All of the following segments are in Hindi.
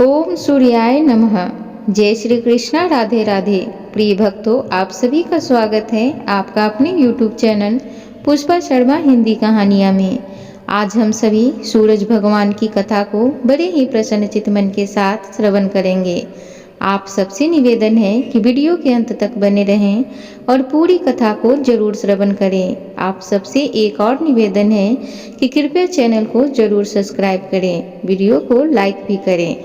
ओम सूर्याय नमः। जय श्री कृष्णा, राधे राधे। प्रिय भक्तों, आप सभी का स्वागत है आपका अपने YouTube चैनल पुष्पा शर्मा हिंदी कहानियाँ में। आज हम सभी सूरज भगवान की कथा को बड़े ही प्रसन्नचित्त मन के साथ श्रवण करेंगे। आप सबसे निवेदन है कि वीडियो के अंत तक बने रहें और पूरी कथा को जरूर श्रवण करें। आप सबसे एक और निवेदन है कि कृपया चैनल को जरूर सब्सक्राइब करें, वीडियो को लाइक भी करें।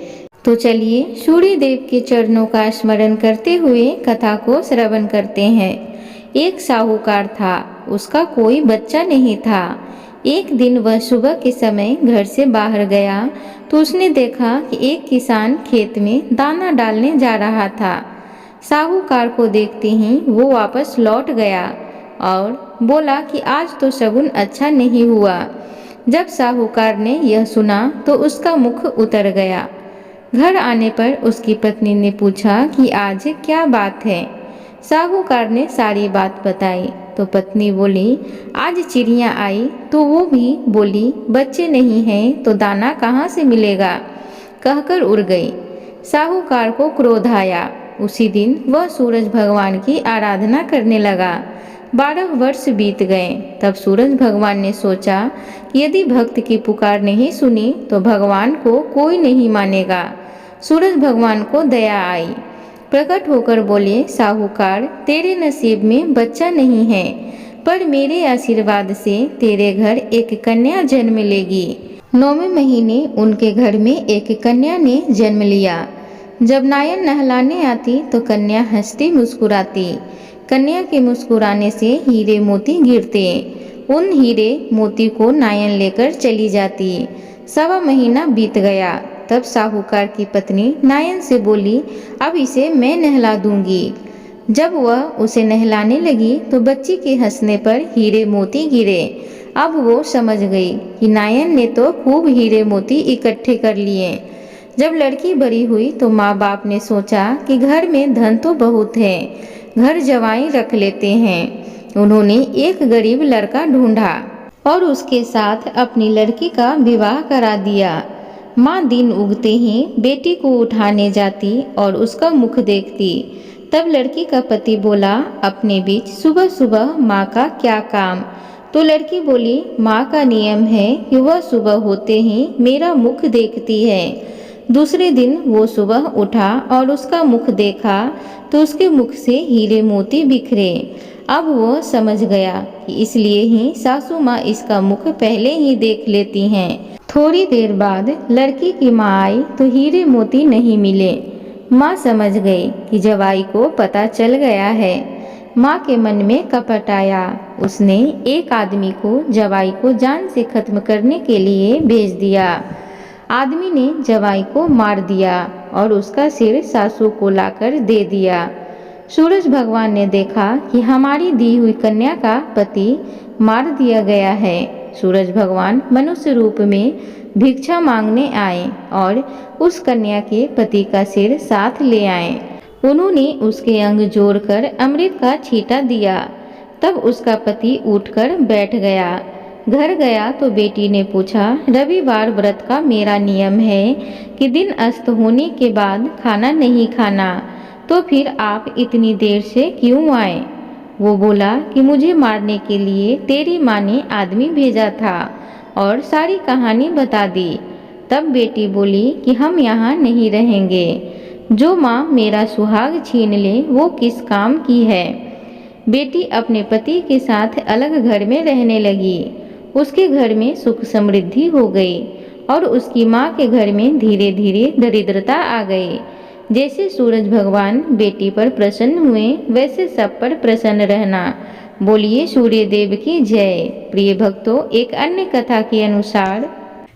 तो चलिए सूर्य देव के चरणों का स्मरण करते हुए कथा को श्रवण करते हैं। एक साहूकार था, उसका कोई बच्चा नहीं था। एक दिन वह सुबह के समय घर से बाहर गया तो उसने देखा कि एक किसान खेत में दाना डालने जा रहा था। साहूकार को देखते ही वो वापस लौट गया और बोला कि आज तो शगुन अच्छा नहीं हुआ। जब साहूकार ने यह सुना तो उसका मुख उतर गया। घर आने पर उसकी पत्नी ने पूछा कि आज क्या बात है। साहूकार ने सारी बात बताई तो पत्नी बोली, आज चिड़िया आई तो वो भी बोली बच्चे नहीं हैं तो दाना कहाँ से मिलेगा, कहकर उड़ गई। साहूकार को क्रोध आया। उसी दिन वह सूरज भगवान की आराधना करने लगा। 12 वर्ष बीत गए। तब सूरज भगवान ने सोचा कि यदि भक्त की पुकार नहीं सुनी तो भगवान को कोई नहीं मानेगा। सूरज भगवान को दया आई। प्रकट होकर बोले, साहूकार, तेरे नसीब में बच्चा नहीं है, पर मेरे आशीर्वाद से तेरे घर एक कन्या जन्म लेगी। 9वें महीने उनके घर में एक कन्या ने जन्म लिया। जब नायन नहलाने आती तो कन्या हंसती मुस्कुराती। कन्या के मुस्कुराने से हीरे मोती गिरते। उन हीरे मोती को नायन लेकर चली जाती। 1.25 महीना बीत गया। तब साहूकार की पत्नी नायन से बोली, अब इसे मैं नहला दूंगी। जब वह उसे नहलाने लगी तो बच्ची के हंसने पर हीरे मोती गिरे। अब वो समझ गई कि नायन ने तो खूब हीरे मोती इकट्ठे कर लिए। जब लड़की बड़ी हुई तो माँ बाप ने सोचा कि घर में धन तो बहुत है, घर जवाई रख लेते हैं। उन्होंने एक गरीब लड़का ढूंढा और उसके साथ अपनी लड़की का विवाह करा दिया। माँ दिन उगते ही बेटी को उठाने जाती और उसका मुख देखती। तब लड़की का पति बोला, अपने बीच सुबह सुबह माँ का क्या काम। तो लड़की बोली, माँ का नियम है कि वह सुबह होते ही मेरा मुख देखती है। दूसरे दिन वो सुबह उठा और उसका मुख देखा तो उसके मुख से हीरे मोती बिखरे। अब वो समझ गया कि इसलिए ही सासू माँ इसका मुख पहले ही देख लेती हैं। थोड़ी देर बाद लड़की की माँ आई तो हीरे मोती नहीं मिले। माँ समझ गई कि जवाई को पता चल गया है। माँ के मन में कपट आया। उसने एक आदमी को जवाई को जान से खत्म करने के लिए भेज दिया। आदमी ने जवाई को मार दिया और उसका सिर सासू को लाकर दे दिया। सूरज भगवान ने देखा कि हमारी दी हुई कन्या का पति मार दिया गया है। सूरज भगवान मनुष्य रूप में भिक्षा मांगने आए और उस कन्या के पति का सिर साथ ले आए। उन्होंने उसके अंग जोड़कर अमृत का छींटा दिया। तब उसका पति उठकर बैठ गया। घर गया तो बेटी ने पूछा, रविवार व्रत का मेरा नियम है कि दिन अस्त होने के बाद खाना नहीं खाना, तो फिर आप इतनी देर से क्यों आए। वो बोला कि मुझे मारने के लिए तेरी माँ ने आदमी भेजा था और सारी कहानी बता दी। तब बेटी बोली कि हम यहाँ नहीं रहेंगे। जो माँ मेरा सुहाग छीन ले वो किस काम की है। बेटी अपने पति के साथ अलग घर में रहने लगी। उसके घर में सुख समृद्धि हो गई और उसकी माँ के घर में धीरे धीरे दरिद्रता आ गई। जैसे सूरज भगवान बेटी पर प्रसन्न हुए वैसे सब पर प्रसन्न रहना। बोलिए सूर्य देव की जय। प्रिय भक्तों, एक अन्य कथा के अनुसार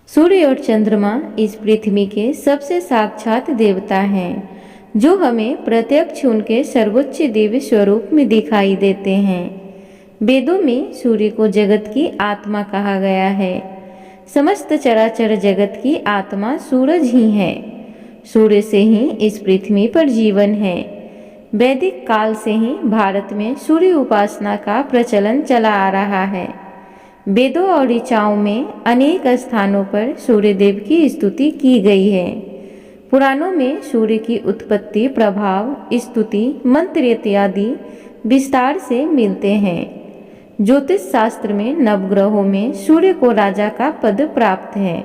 सूर्य और चंद्रमा इस पृथ्वी के सबसे साक्षात देवता हैं, जो हमें प्रत्यक्ष उनके सर्वोच्च दिव्य स्वरूप में दिखाई देते हैं। वेदों में सूर्य को जगत की आत्मा कहा गया है। समस्त चराचर जगत की आत्मा सूरज ही है। सूर्य से ही इस पृथ्वी पर जीवन है। वैदिक काल से ही भारत में सूर्य उपासना का प्रचलन चला आ रहा है। वेदों और ऋचाओं में अनेक स्थानों पर सूर्यदेव की स्तुति की गई है। पुराणों में सूर्य की उत्पत्ति, प्रभाव, स्तुति, मंत्र इत्यादि विस्तार से मिलते हैं। ज्योतिष शास्त्र में नवग्रहों में सूर्य को राजा का पद प्राप्त है।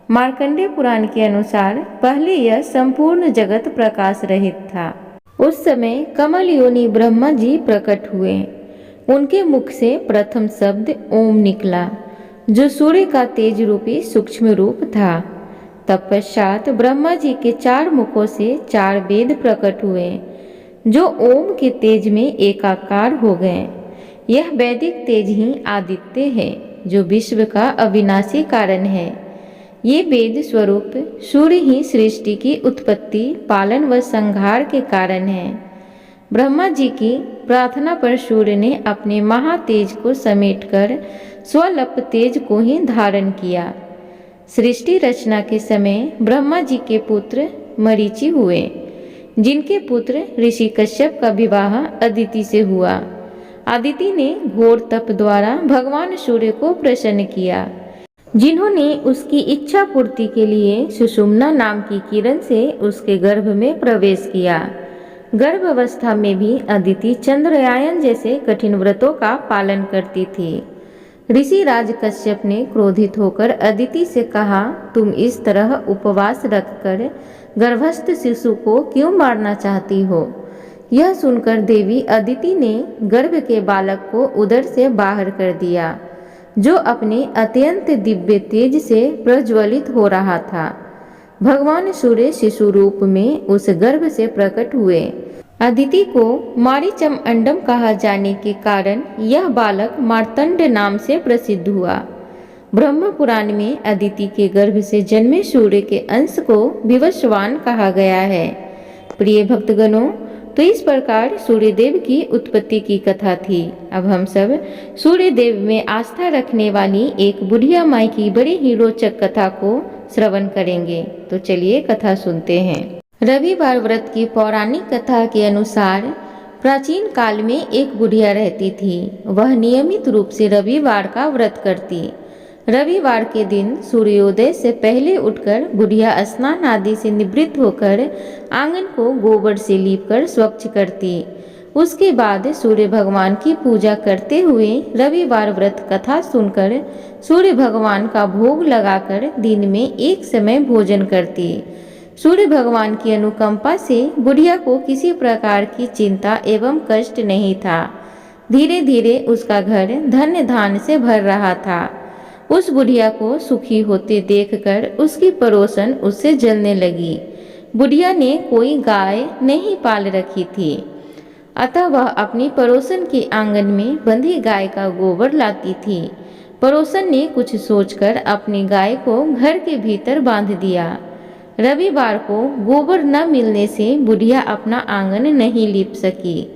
मार्कंडेय पुराण के अनुसार पहले यह संपूर्ण जगत प्रकाश रहित था। उस समय कमल योनि ब्रह्मा जी प्रकट हुए। उनके मुख से प्रथम शब्द ओम निकला, जो सूर्य का तेज रूपी सूक्ष्म रूप था। तत्पश्चात ब्रह्मा जी के 4 मुखों से 4 वेद प्रकट हुए, जो ओम के तेज में एकाकार हो गए। यह वैदिक तेज ही आदित्य है, जो विश्व का अविनाशी कारण है। ये वेद स्वरूप सूर्य ही सृष्टि की उत्पत्ति, पालन व संहार के कारण है। ब्रह्मा जी की प्रार्थना पर सूर्य ने अपने महातेज को समेटकर स्वल्प तेज को ही धारण किया। सृष्टि रचना के समय ब्रह्मा जी के पुत्र मरीचि हुए, जिनके पुत्र ऋषि कश्यप का विवाह अदिति से हुआ। अदिति ने घोर तप द्वारा भगवान सूर्य को प्रसन्न किया, जिन्होंने उसकी इच्छा पूर्ति के लिए सुषुम्ना नाम की किरण से उसके गर्भ में प्रवेश किया। गर्भ अवस्था में भी अदिति चंद्रयान जैसे कठिन व्रतों का पालन करती थी। ऋषि राज कश्यप ने क्रोधित होकर अदिति से कहा, तुम इस तरह उपवास रखकर गर्भस्थ शिशु को क्यों मारना चाहती हो? यह सुनकर देवी अदिति ने गर्भ के बालक को उदर से बाहर कर दिया, जो अपने अत्यंत दिव्य तेज से प्रज्वलित हो रहा था। भगवान सूर्य शिशु रूप में उस गर्भ से प्रकट हुए। अदिति को मारीचम अंडम कहा जाने के कारण यह बालक मार्तंड नाम से प्रसिद्ध हुआ। ब्रह्म पुराण में अदिति के गर्भ से जन्मे सूर्य के अंश को विवस्वान कहा गया है। प्रिय भक्तगणों, तो इस प्रकार सूर्यदेव की उत्पत्ति की कथा थी। अब हम सब सूर्यदेव में आस्था रखने वाली एक बुढ़िया माई की बड़ी ही रोचक कथा को श्रवण करेंगे। तो चलिए कथा सुनते हैं। रविवार व्रत की पौराणिक कथा के अनुसार प्राचीन काल में एक बुढ़िया रहती थी। वह नियमित रूप से रविवार का व्रत करती। रविवार के दिन सूर्योदय से पहले उठकर बुढ़िया स्नान आदि से निवृत्त होकर आंगन को गोबर से लीपकर स्वच्छ करती। उसके बाद सूर्य भगवान की पूजा करते हुए रविवार व्रत कथा सुनकर सूर्य भगवान का भोग लगाकर दिन में एक समय भोजन करती। सूर्य भगवान की अनुकंपा से बुढ़िया को किसी प्रकार की चिंता एवं कष्ट नहीं था। धीरे धीरे उसका घर धन्य धान्य से भर रहा था। उस बुढ़िया को सुखी होते देखकर उसकी पड़ोसन उससे जलने लगी। बुढ़िया ने कोई गाय नहीं पाल रखी थी, अतः वह अपनी पड़ोसन के आंगन में बंधी गाय का गोबर लाती थी। पड़ोसन ने कुछ सोचकर अपनी गाय को घर के भीतर बांध दिया। रविवार को गोबर न मिलने से बुढ़िया अपना आंगन नहीं लीप सकी।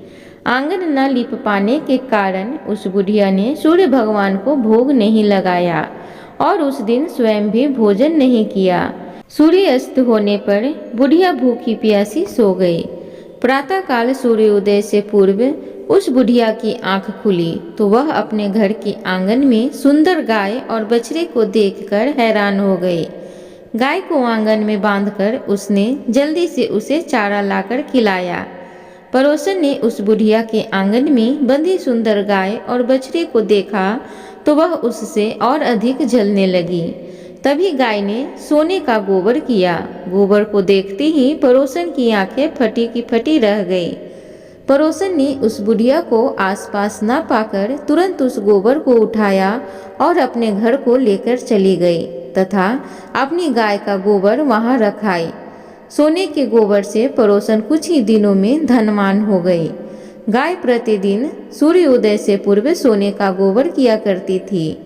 आंगन न लीप पाने के कारण उस बुढ़िया ने सूर्य भगवान को भोग नहीं लगाया और उस दिन स्वयं भी भोजन नहीं किया। सूर्य अस्त होने पर बुढ़िया भूखी प्यासी सो गई। प्रातःकाल सूर्योदय से पूर्व उस बुढ़िया की आंख खुली तो वह अपने घर के आंगन में सुंदर गाय और बछड़े को देखकर हैरान हो गई। गाय को आंगन में बांधकर उसने जल्दी से उसे चारा लाकर खिलाया। पड़ोसन ने उस बुढ़िया के आंगन में बंधी सुंदर गाय और बछड़े को देखा तो वह उससे और अधिक जलने लगी। तभी गाय ने सोने का गोबर किया। गोबर को देखते ही पड़ोसन की आंखें फटी की फटी रह गई। पड़ोसन ने उस बुढ़िया को आसपास न पाकर तुरंत उस गोबर को उठाया और अपने घर को लेकर चली गई तथा अपनी गाय का गोबर वहां रखाई। सोने के गोबर से पड़ोसन कुछ ही दिनों में धनवान हो गई। गाय प्रतिदिन सूर्योदय से पूर्व सोने का गोबर किया करती थी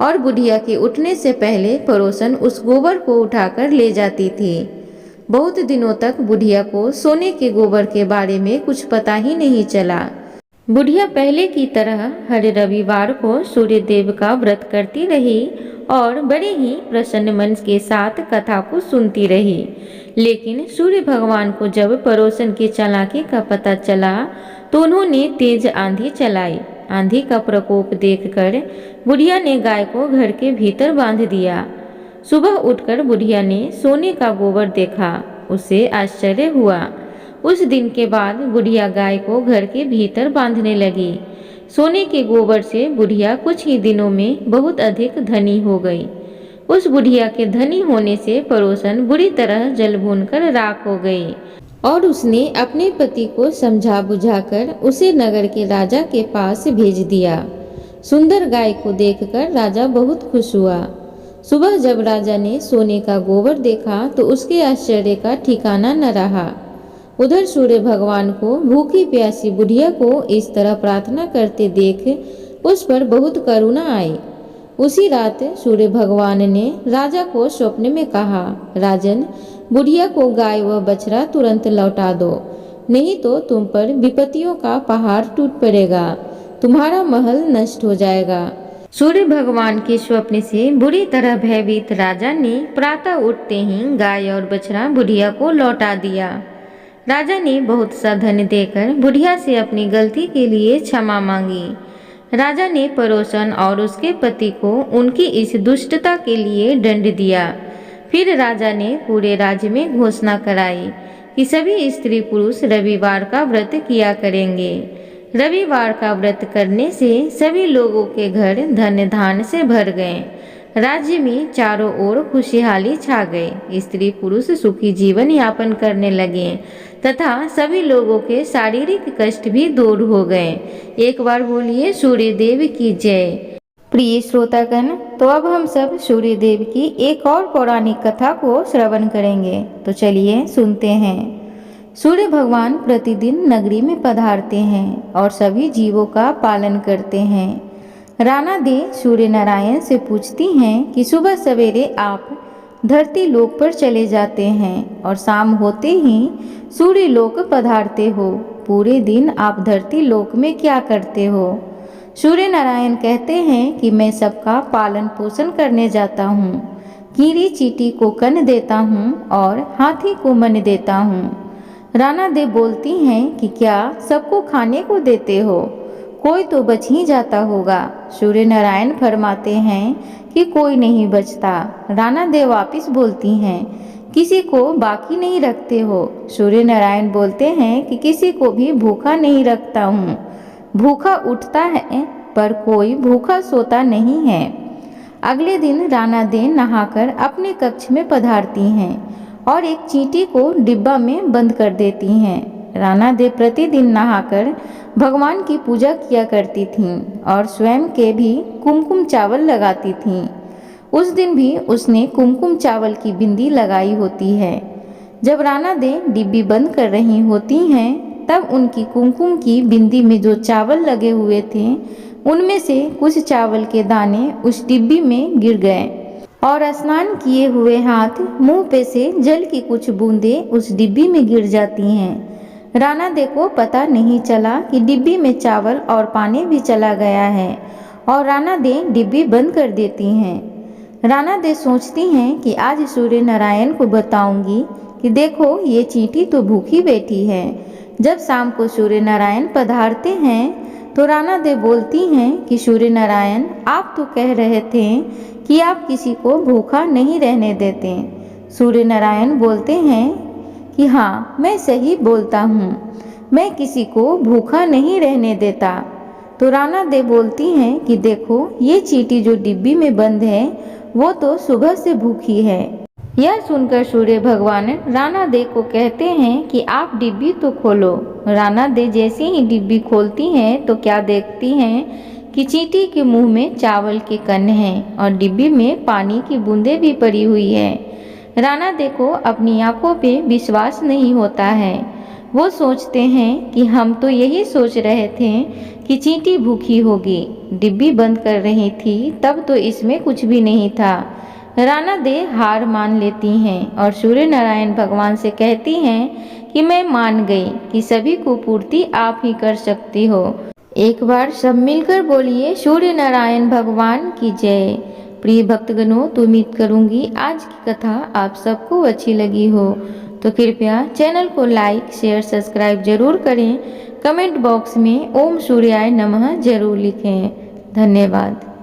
और बुढ़िया के उठने से पहले पड़ोसन उस गोबर को उठाकर ले जाती थी। बहुत दिनों तक बुढ़िया को सोने के गोबर के बारे में कुछ पता ही नहीं चला। बुढ़िया पहले की तरह हर रविवार को सूर्य देव का व्रत करती रही और बड़े ही प्रसन्न मन के साथ कथा को सुनती रही। लेकिन सूर्य भगवान को जब पड़ोसन की चालाकी का पता चला तो उन्होंने तेज आंधी चलाई। आंधी का प्रकोप देखकर बुढ़िया ने गाय को घर के भीतर बांध दिया। सुबह उठकर बुढ़िया ने सोने का गोबर देखा उसे आश्चर्य हुआ। उस दिन के बाद बुढ़िया गाय को घर के भीतर बांधने लगी। सोने के गोबर से बुढ़िया कुछ ही दिनों में बहुत अधिक धनी हो गई। उस बुढ़िया के धनी होने से पड़ोसन बुरी तरह जल भूनकर राख हो गई और उसने अपने पति को समझा बुझाकर उसे नगर के राजा के पास भेज दिया। सुंदर गाय को देखकर राजा बहुत खुश हुआ। सुबह जब राजा ने सोने का गोबर देखा तो उसके आश्चर्य का ठिकाना न रहा। उधर सूर्य भगवान को भूखी प्यासी बुढ़िया को इस तरह प्रार्थना करते देख उस पर बहुत करुणा आई। उसी रात सूर्य भगवान ने राजा को स्वप्न में कहा, राजन, बुढ़िया को गाय व बछड़ा तुरंत लौटा दो, नहीं तो तुम पर विपत्तियों का पहाड़ टूट पड़ेगा, तुम्हारा महल नष्ट हो जाएगा। सूर्य भगवान के स्वप्न से बुरी तरह भयभीत राजा ने प्रातः उठते ही गाय और बछड़ा बुढ़िया को लौटा दिया। राजा ने बहुत सा धन देकर बुढ़िया से अपनी गलती के लिए क्षमा मांगी। राजा ने पड़ोसन और उसके पति को उनकी इस दुष्टता के लिए दंड दिया। फिर राजा ने पूरे राज्य में घोषणा कराई कि सभी स्त्री पुरुष रविवार का व्रत किया करेंगे। रविवार का व्रत करने से सभी लोगों के घर धन धान से भर गए। राज्य में चारों ओर खुशहाली छा गई। स्त्री पुरुष सुखी जीवन यापन करने लगे तथा सभी लोगों के शारीरिक कष्ट भी दूर हो गए। एक बार बोलिए सूर्य देव की जय। प्रिय श्रोतागण, तो अब हम सब सूर्य देव की एक और पौराणिक कथा को श्रवण करेंगे। तो चलिए सुनते हैं। सूर्य भगवान प्रतिदिन नगरी में पधारते हैं और सभी जीवों का पालन करते हैं। राणा दे सूर्य नारायण से पूछती हैं कि सुबह सवेरे आप धरती लोक पर चले जाते हैं और शाम होते ही सूर्य लोक पधारते हो, पूरे दिन आप धरती लोक में क्या करते हो? सूर्य नारायण कहते हैं कि मैं सबका पालन पोषण करने जाता हूँ, कीड़ी चींटी को कन्न देता हूँ और हाथी को मन देता हूँ। राणा दे बोलती हैं कि क्या सबको खाने को देते हो? कोई तो बच ही जाता होगा। सूर्य नारायण फरमाते हैं कि कोई नहीं बचता। राणा दे वापिस बोलती हैं, किसी को बाकी नहीं रखते हो? सूर्य नारायण बोलते हैं कि किसी को भी भूखा नहीं रखता हूँ। भूखा उठता है पर कोई भूखा सोता नहीं है। अगले दिन राणा दे नहाकर अपने कक्ष में पधारती हैं और एक चींटी को डिब्बा में बंद कर देती हैं। राणा दे प्रतिदिन नहाकर भगवान की पूजा किया करती थीं और स्वयं के भी कुमकुम चावल लगाती थीं। उस दिन भी उसने कुमकुम चावल की बिंदी लगाई होती है। जब राणा दे डिब्बी बंद कर रही होती हैं तब उनकी कुमकुम की बिंदी में जो चावल लगे हुए थे उनमें से कुछ चावल के दाने उस डिब्बी में गिर गए और स्नान किए हुए हाथ मुंह पे से जल की कुछ बूंदें उस डिब्बी में गिर जाती हैं। राणा दे को पता नहीं चला कि डिब्बी में चावल और पानी भी चला गया है और राणा दे डिब्बी बंद कर देती हैं। राणा दे सोचती हैं कि आज सूर्य नारायण को बताऊंगी कि देखो ये चींटी तो भूखी बैठी है। जब शाम को सूर्य नारायण पधारते हैं तो राणा दे बोलती हैं कि सूर्य नारायण, आप तो कह रहे थे कि आप किसी को भूखा नहीं रहने देते। सूर्य नारायण बोलते हैं कि हाँ, मैं सही बोलता हूँ, मैं किसी को भूखा नहीं रहने देता। तो राणा दे बोलती हैं कि देखो ये चींटी जो डिब्बी में बंद है वो तो सुबह से भूखी है। यह सुनकर सूर्य भगवान राणा दे को कहते हैं कि आप डिब्बी तो खोलो। राणा दे जैसे ही डिब्बी खोलती हैं तो क्या देखती हैं कि चींटी के मुंह में चावल के कण हैं और डिब्बी में पानी की बूंदें भी पड़ी हुई है। राणा दे को अपनी आंखों पे विश्वास नहीं होता है। वो सोचते हैं कि हम तो यही सोच रहे थे कि चींटी भूखी होगी, डिब्बी बंद कर रही थी तब तो इसमें कुछ भी नहीं था। राणा दे हार मान लेती हैं और सूर्य नारायण भगवान से कहती हैं कि मैं मान गई कि सभी को पूर्ति आप ही कर सकती हो। एक बार सब मिलकर बोलिए सूर्य नारायण भगवान की जय। प्रिय भक्तगणों, तो उम्मीद करूंगी आज की कथा आप सबको अच्छी लगी हो। तो कृपया चैनल को लाइक, शेयर, सब्सक्राइब जरूर करें। कमेंट बॉक्स में ओम सूर्याय नमः जरूर लिखें। धन्यवाद।